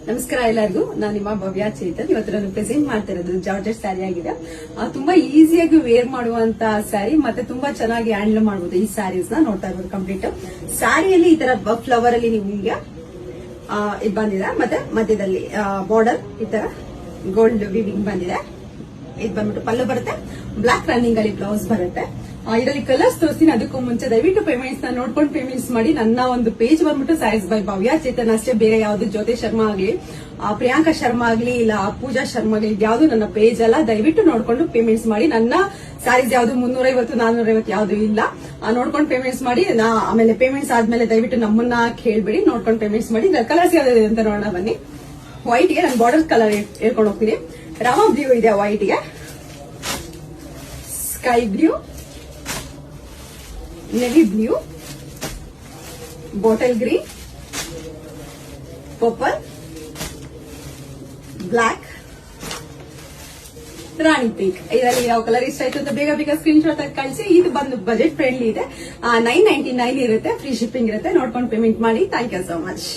ನಮಸ್ಕಾರ ಎಲ್ಲರಿಗೂ. ನಾನು ನಿಮ್ಮ ಭವ್ಯ ಚೇತನ್. ಇವತ್ತು ನಾನು ಪ್ರೆಸೆಂಟ್ ಮಾಡ್ತಾ ಇರೋದು ಜಾರ್ಜೆಟ್ ಸ್ಯಾರಿ ಆಗಿದೆ. ತುಂಬಾ ಈಸಿಯಾಗಿ ವೇರ್ ಮಾಡುವಂತ ಸ್ಯಾರಿ, ಮತ್ತೆ ತುಂಬಾ ಚೆನ್ನಾಗಿ ಹ್ಯಾಂಡಲ್ ಮಾಡಬಹುದು. ಈ ಸ್ಯಾರೀಸ್ ನ ನೋಡ್ತಾ ಇರ್ಬೋದು. ಕಂಪ್ಲೀಟ್ ಸ್ಯಾರಿಯಲ್ಲಿ ಈ ತರ ಫ್ಲವರ್ ಅಲ್ಲಿ ನಿಮ್ಗೆ ಇದು ಬಂದಿದೆ, ಮತ್ತೆ ಮಧ್ಯದಲ್ಲಿ ಬಾರ್ಡರ್ ಈ ತರ ಗೋಲ್ಡ್ ವಿವಿಂಗ್ ಬಂದಿದೆ. ಇದು ಬಂದ್ಬಿಟ್ಟು ಪಲ್ಲು ಬರುತ್ತೆ, ಬ್ಲಾಕ್ ರನ್ನಿಂಗ್ ಅಲ್ಲಿ ಬ್ಲೌಸ್ ಬರುತ್ತೆ. ಇದರಲ್ಲಿ ಕಲರ್ಸ್ ತೋರಿಸ್ತೀನಿ. ಅದಕ್ಕೂ ಮುಂಚೆ ದಯವಿಟ್ಟು ಪೇಮೆಂಟ್ಸ್ ನ ನೋಡ್ಕೊಂಡು ಪೇಮೆಂಟ್ಸ್ ಮಾಡಿ. ನನ್ನ ಒಂದು ಪೇಜ್ ಬಂದ್ಬಿಟ್ಟು ಸ್ಯಾರೀಸ್ ಬೈ ಭವ್ಯ ಚೇತನ್ ಅಷ್ಟೇ, ಬೇರೆ ಯಾವ್ದು ಜ್ಯೋತಿ ಶರ್ಮಾ ಆಗ್ಲಿ, ಪ್ರಿಯಾಂಕಾ ಶರ್ಮಾ ಆಗ್ಲಿ, ಇಲ್ಲ ಪೂಜಾ ಶರ್ಮಾ ಆಗ್ಲಿ, ಯಾವ್ದು ನನ್ನ ಪೇಜ್ ಅಲ್ಲ. ದಯವಿಟ್ಟು ನೋಡ್ಕೊಂಡು ಪೇಮೆಂಟ್ಸ್ ಮಾಡಿ. ನನ್ನ ಸ್ಯಾರೀಸ್ ಯಾವ್ದು 350 450 ಯಾವ್ದು ಇಲ್ಲ. ನೋಡ್ಕೊಂಡು ಪೇಮೆಂಟ್ಸ್ ಮಾಡಿ. ಆಮೇಲೆ ಪೇಮೆಂಟ್ಸ್ ಆದ್ಮೇಲೆ ದಯವಿಟ್ಟು ನಮ್ಮನ್ನ ಕೇಳ್ಬೇಡಿ, ನೋಡ್ಕೊಂಡು ಪೇಮೆಂಟ್ಸ್ ಮಾಡಿ. ಕಲರ್ಸ್ ಯಾವ್ದು ಅಂತ ನೋಡೋಣ ಬನ್ನಿ. ವೈಟ್ ಗೆ ನಾನು ಬಾರ್ಡರ್ ಕಲರ್ ಹೇಳ್ಕೊಂಡು ಹೋಗ್ತೀನಿ. ರಾಮ ಬ್ಲೂ ಇದೆ, ವೈಟ್ ಗೆ sky blue, navy blue, bottle green, purple, black, ರಾಣಿ ಪಿಂಕ್. ಇದರಲ್ಲಿ ಯಾವ ಕಲರ್ ಇಷ್ಟ ಆಯ್ತು ಅಂತ ಬೇಗ ಬೇಗ ಸ್ಕ್ರೀನ್ ಶಾಟ್ ಆಗಿ ಕಳಿಸಿ. ಇದು ಬಂದು ಬಜೆಟ್ ಫ್ರೆಂಡ್ಲಿ ಇದೆ. 999 ಇರುತ್ತೆ, ಫ್ರೀ ಶಿಪ್ಪಿಂಗ್ ಇರುತ್ತೆ. ನೋಡ್ಕೊಂಡು ಪೇಮೆಂಟ್ ಮಾಡಿ. Thank you so much.